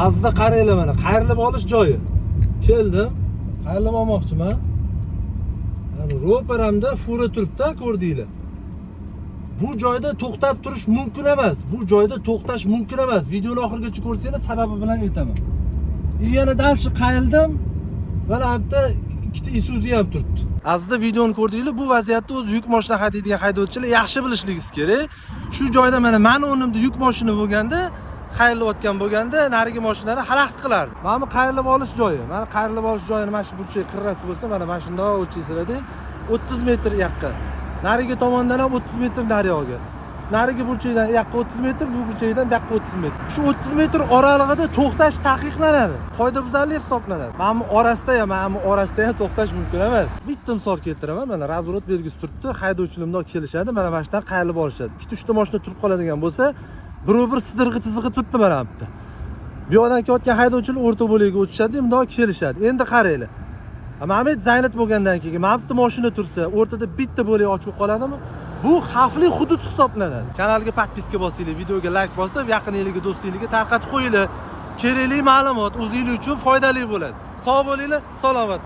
Aslida qaranglar mana, qayrilib olish joyi. Keldim, qayrilib olmoqchiman. Mana ro'paramda fura turibdi, ko'rdinglar. Bu joyda to'xtab turish mumkin emas. Bu joyda to'xtash mumkin emas. Videoni oxirigacha ko'rsanglar, sababi bilan aytaman. Yana dalshi qayildim. Mana bitta ikkita Isuzu ham turibdi. Aslida videoni ko'rdinglar, bu vaziyatda o'z yuk mashina haydaydigan haydovchilar yaxshi bilishligingiz kerak. Shu joyda mana meni o'rnimda yuk mashina bo'lganda, qayrilayotgan bo'lganda, narigi mashinalar xalaqit qilardi. Mana bu qayrilib olish joyi. Mana qayrilib olish joyini mana shu burchak qirrasi bo'lsa, mana shunda o'lchaysizlarda 30 metr yaqqa. Narigi tomondan ham 30 metr naryoqga. Narigi burchakdan yoqqa 30 metr, bu burchakdan bu yoqqa 30 metr. Shu 30 metr oralig'ida to'xtash taqiqlanadi. Qoidabuzarlik hisoblanadi. Mana bu orasida ham to'xtash mumkin emas. Bitta misol keltiraman. Mana razvorot belgisi turibdi. Haydovchilar bundoq kelishadi, mana shundan qayrilib olishadi. Ikkita-uchta mashina turib qoladigan bo'lsa, bir sidirg'i chizig'i turibdi mana bu yerda. Bu yoqdan kelayotgan haydovchilar o'rta bo'lagiga o'tishadi, bundoq kelishadi. Endi qaranglar. Mahmud Zaynat bo'lgandan keyin mana bitta mashina tursa, o'rtada bitta bo'lak ochiq qoladimi? Bu xavfli hudud hisoblanadi. Kanalga podpiska bosinglar, videoga like bosib, yaqin eliga, do'stinglarga tarqatib qo'yinglar. Kerakli ma'lumot o'zingiz uchun foydali bo'ladi. Sog' bo'linglar, salomat.